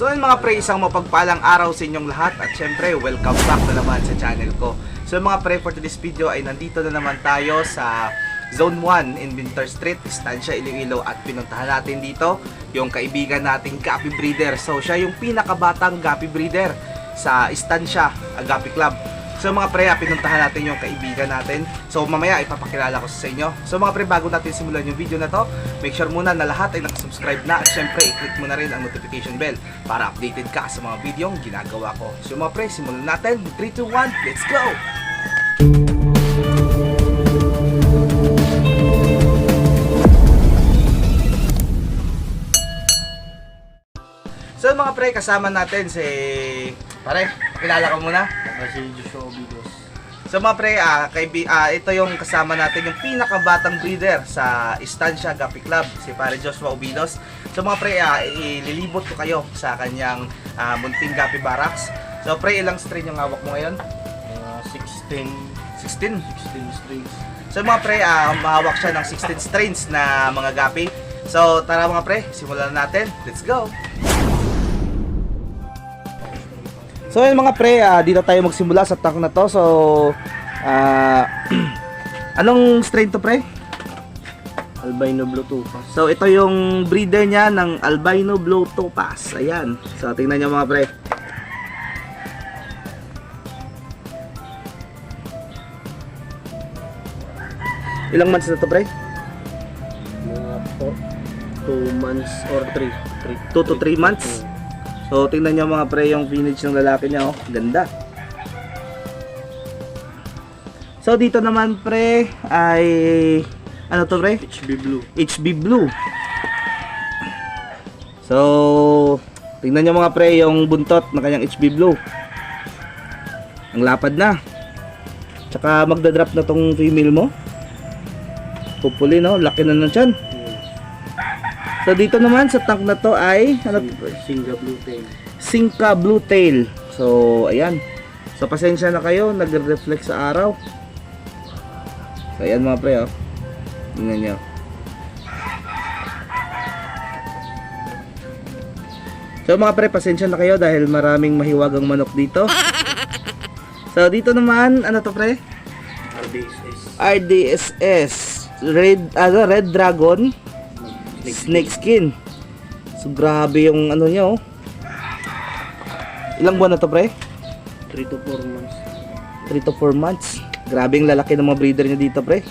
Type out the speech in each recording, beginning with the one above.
So yun mga pre, isang mapagpalang araw sa inyong lahat at syempre welcome back na naman sa channel ko. So mga pre, for today's video ay nandito na naman tayo sa Zone 1 in Winter Street, Estancia, Iloilo, at pinuntahan natin dito yung kaibigan nating Gapi Breeder. So siya yung pinakabatang Gapi Breeder sa Estancia Agape Club. So mga pre, pinuntahan natin yung kaibigan natin. So mamaya ipapakilala ko sa inyo. So mga pre, bago natin simulan yung video na to, make sure muna na lahat ay nakasubscribe na. At syempre, i-click mo na rin ang notification bell para updated ka sa mga videong ginagawa ko. So mga pre, simulan natin. 3, 2, 1, let's go! So mga pre, kasama natin si... Pare, kilala ka muna. Si Joshua Obidos. So mga pre, ito yung kasama natin, yung pinakabatang breeder sa Estancia Agape Club, si Pare Joshua Obidos. So mga pre, ililibot ko kayo sa kanyang munting Gapi Barracks. So pre, ilang strain yung hawak mo ngayon? 16 strings. So mga pre, mahawak siya ng 16 strains na mga Gapi. So tara mga pre, simulan natin. Let's go! So yun mga pre, dito tayo magsimula sa tank na to. So anong strain to pre? Albino Blue Topaz. So ito yung breeder niya ng Albino Blue Topaz. Ayan. So tingnan niyo mga pre. Ilang months na to pre? Mga 2 months or 3. 2 to 3 months. So tingnan niyo mga pre yung vintage ng lalaki niya, oh. Ganda. So dito naman pre ay ano to pre? HB Blue. HB Blue. So tingnan niyo mga pre yung buntot ng kanyang HB Blue. Ang lapad na. Tsaka magda-drop na tong female mo. Hopefully no, laki na ng tiyan. So dito naman sa tank na to ay ano to? Singa Blue Tail. Singa Blue Tail. So ayan. So pasensya na kayo, nagre-reflect sa araw. So ayan mga pre, oh. Tingnan niyo. So mga pre, pasensya na kayo dahil maraming mahiwagang manok dito. So dito naman, ano to pre? RDSS. Red Dragon. Snake skin. So grabe yung ano niya, oh. Ilang buwan na to pre? 3 to 4 months. 3 to 4 months. Grabe yung lalaki ng mga breeder niya dito pre.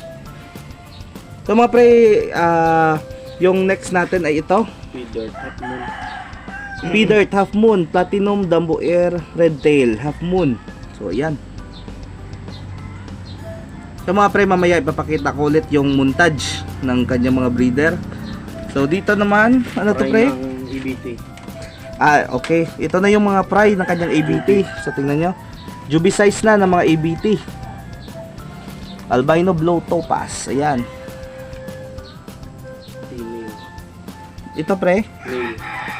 So mga pre, yung next natin ay ito. P-Dirt Half Moon. P-Dirt Half Moon, Platinum Dumbo Air Red Tail Half Moon. So ayan. So mga pre, mamaya ipapakita ko ulit yung montage ng kanyang mga breeder. So dito naman, ano to pre? EBT. Okay. Ito na yung mga fry ng kanyang ABT. So tingnan nyo. Juby size na ng mga ABT. Albino Blue Topaz. Ayan. Female. Ito pre.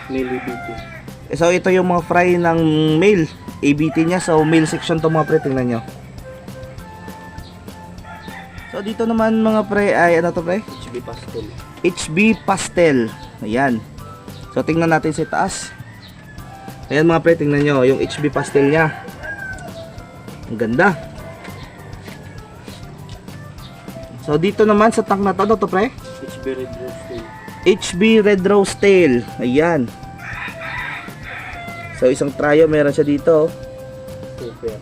Male EBT. So ito yung mga fry ng male ABT niya. So male section to mga pre. Tingnan nyo. So dito naman mga pre ay ano to pre? HB Pastel. HB Pastel. Ayan. So tingnan natin sa taas. Ayan mga pre, tingnan nyo yung HB Pastel niya. Ang ganda. So dito naman sa tank na to, ano to pre? HB Red Rose Tail. HB Red Rose Tail. Ayan. So isang trio meron siya dito. 2 pair.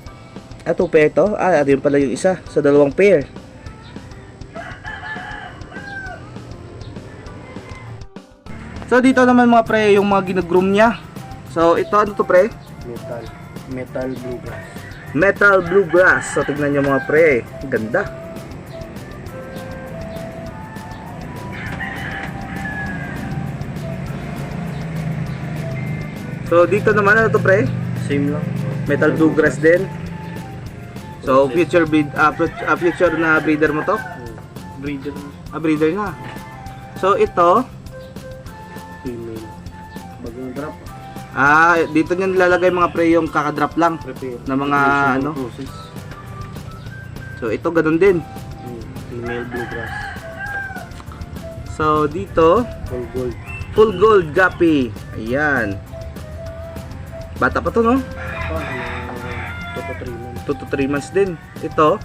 2 pair to? Yun pala yung isa. So 2 pair. So dito naman mga pre yung mga ginagroom niya. So ito ano to pre? Metal Bluegrass. Metal Bluegrass. So tignan nyo mga pre. Ganda. So dito naman ano to pre? Same lang. Metal Bluegrass din. So future future na breeder mo to? Breeder. Breeder na. So ito Female. Bagong drop. dito niya nilalagay mga pre yung kakadrop lang Prepare. na mga ano. Process. So ito ganun din. Female Bluegrass. So dito Full gold. full gold Gapi. Ayan. Bata pa to, no? Pa, 2 to 3 months. 2 to 3 months din. Ito,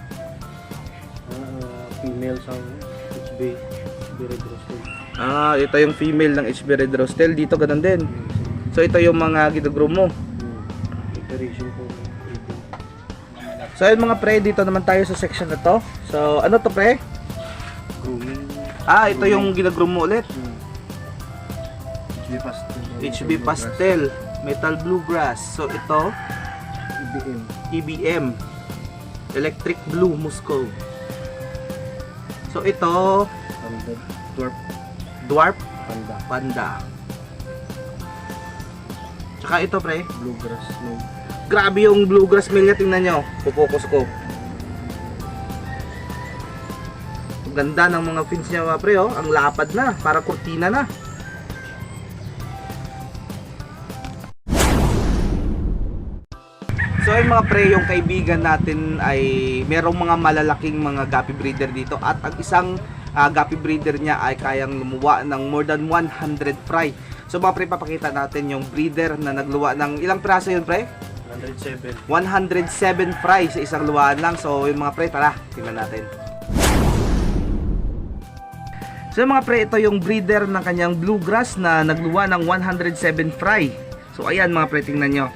Female sa HB Red Rostel. ito yung female ng HB Red Rostel. Dito ganun din. So ito yung mga ginagro mo. Preparation po. So ayun mga pre, dito naman tayo sa section na to. So ano to pre? Grooming. Ito yung ginagro mo ulit. HB Pastel. HB Pastel, Metal Bluegrass. So ito, EBM. EBM, Electric Blue Muscove. So ito, Panda. Dwarf. Dwarf Panda. Panda. Tsaka ito pre, Bluegrass. No. grabe yung bluegrass male niya, tingnan nyo. Pupokus ko. Ang ganda ng mga fins niya mga pre, oh. Ang lapad na, para kurtina na. So ayun mga pre, yung kaibigan natin ay merong mga malalaking mga guppy breeder dito. At ang isang guppy breeder niya ay kayang lumuwa ng more than 100 fry. So mga pre, papakita natin yung breeder na nagluwa ng ilang piraso yun pre? 107. 107 fry sa isang luwaan lang. So yung mga pre, tara, tingnan natin. So yung mga pre, ito yung breeder ng kanyang bluegrass na nagluwa ng 107 fry. So ayan mga pre, tingnan nyo.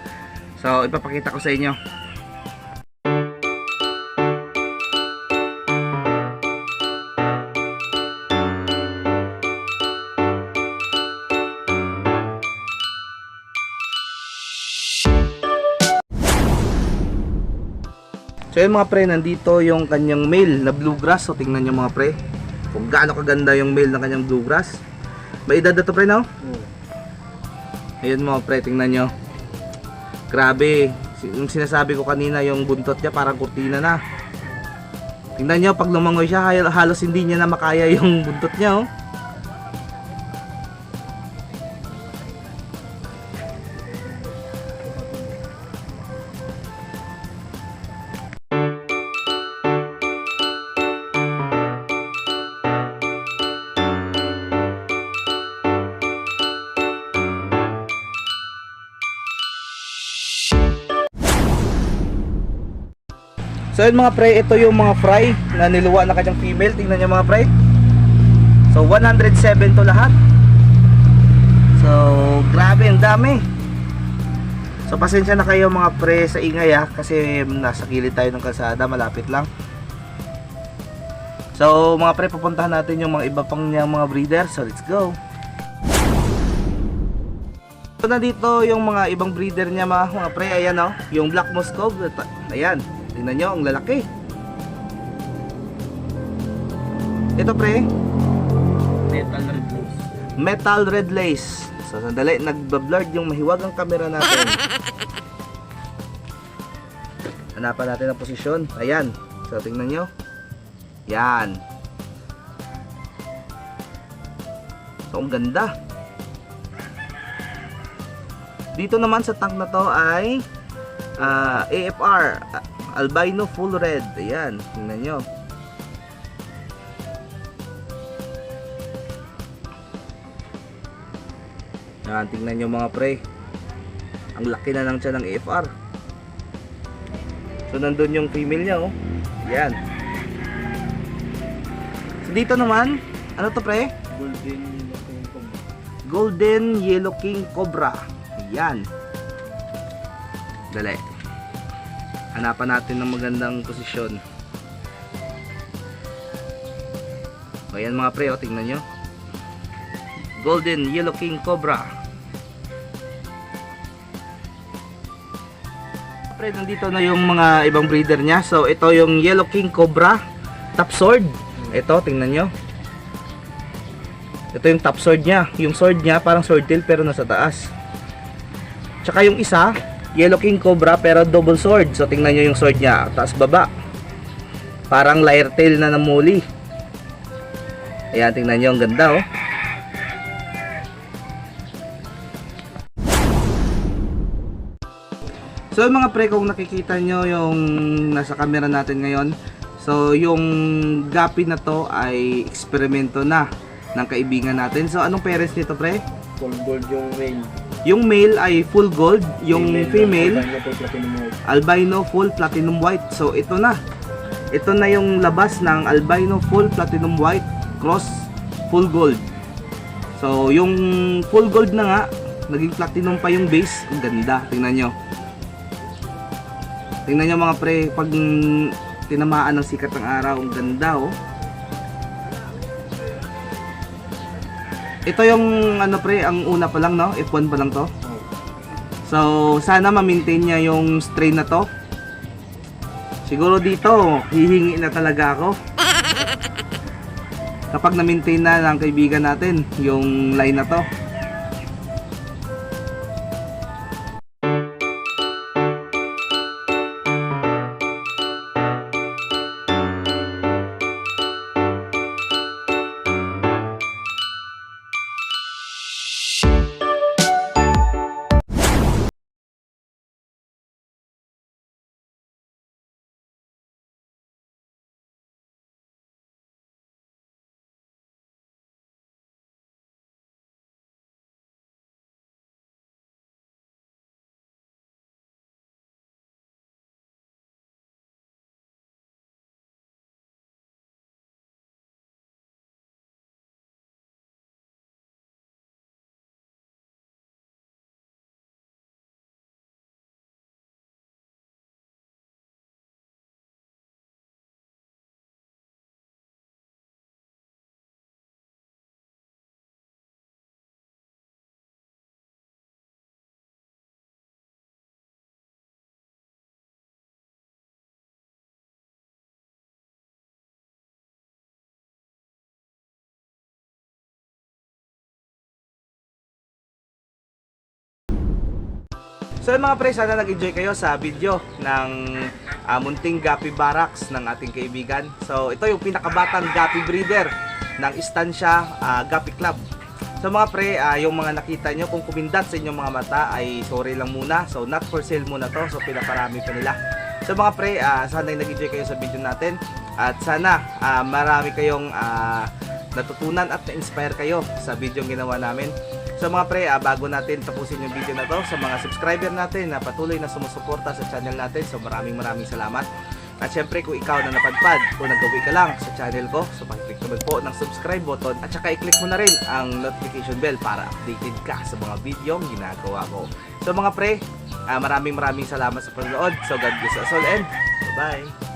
So ipapakita ko sa inyo. So yun mga pre, nandito yung kanyang male na bluegrass. So tingnan nyo mga pre, kung gaano kaganda yung male ng kanyang bluegrass. May edad na to pre, no? Ayun mga pre, tingnan nyo. Grabe, yung sinasabi ko kanina, yung buntot niya parang kurtina na. Tingnan nyo, pag lumangoy siya, halos hindi niya na makaya yung buntot niya, oh. So yun mga pre, ito yung mga fry na niluwa na kanyang female. Tingnan nyo mga pre. So 107 to lahat. So grabe, ang dami. So pasensya na kayo mga pre sa ingay kasi nasa gilid tayo ng kalsada, malapit lang. So mga pre, pupuntahan natin yung mga iba pang niyang mga breeder. So let's go. So nandito yung mga ibang breeder niya mga pre. Ayan o, yung Black Muscove. Ayan, tingnan nyo, ang lalaki. Ito pre, Metal Red Lace. Metal Red Lace. So sandali, nagbablurred yung mahiwagang camera natin. Hanapan natin ang posisyon. Ayan, so tingnan nyo. Yan. So ang ganda. Dito naman sa tank na to ay AFR Albino Full Red. Ayan, tingnan nyo. Ayan, tingnan nyo mga pre. Ang laki na ng tiyan ng AFR. So nandun yung female niya, oh. Ayan. So dito naman, ano to pre? Golden Yellow King Cobra. Ayan. Dali. Hanapan natin ng magandang posisyon. O yan mga pre, oh, tingnan nyo. Golden Yellow King Cobra. Pre, nandito na yung mga ibang breeder niya. So ito yung Yellow King Cobra top sword. Ito, tingnan nyo. Ito yung top sword niya. Yung sword niya parang sword tail pero nasa taas. Tsaka yung isa, Yellow King Cobra pero double sword. So tingnan nyo yung sword niya, taas baba. Parang lyre tail na namuli. Ayan, tingnan nyo, ang ganda oh. So mga pre, kung nakikita nyo yung nasa camera natin ngayon, so yung guppy na to ay eksperimento na ng kaibigan natin. So anong parents nito pre? Full gold yung male. Yung male ay full gold, yung female Albino po, platinum white. albino full platinum white. So ito na. Ito na yung labas ng albino full platinum white cross full gold. So yung full gold na nga, naging platinum pa yung base. Ang ganda, tingnan nyo. Tingnan nyo mga pre, pag tinamaan ng sikat ng araw, ang ganda oh. Ito yung ano pre, ang una pa lang no, F1 pa lang to. So sana ma-maintain niya yung strain na to. Siguro dito, hihingi na talaga ako. Kapag na-maintain na ng kaibigan natin yung line na to. So mga pre, sana nag-enjoy kayo sa video ng munting Guppy Barracks ng ating kaibigan. So ito yung pinakabatang Guppy breeder ng Estancia Guppy Club. So mga pre, yung mga nakita nyo, kung kumindat sa inyong mga mata ay sorry lang muna. So not for sale muna to, so pinaparami pa nila. So mga pre, sana nag-enjoy kayo sa video natin. At sana marami kayong natutunan at na-inspire kayo sa video ginawa namin. So mga pre, bago natin tapusin yung video na to, sa mga subscriber natin na patuloy na sumusuporta sa channel natin, so maraming salamat. At syempre kung ikaw na napadpad o nagawi ka lang sa channel ko, so pakiclick naman po ng subscribe button at saka i-click mo na rin ang notification bell para updated ka sa mga video ginagawa ko. So mga pre, maraming salamat sa panonood. So God bless us all and bye-bye!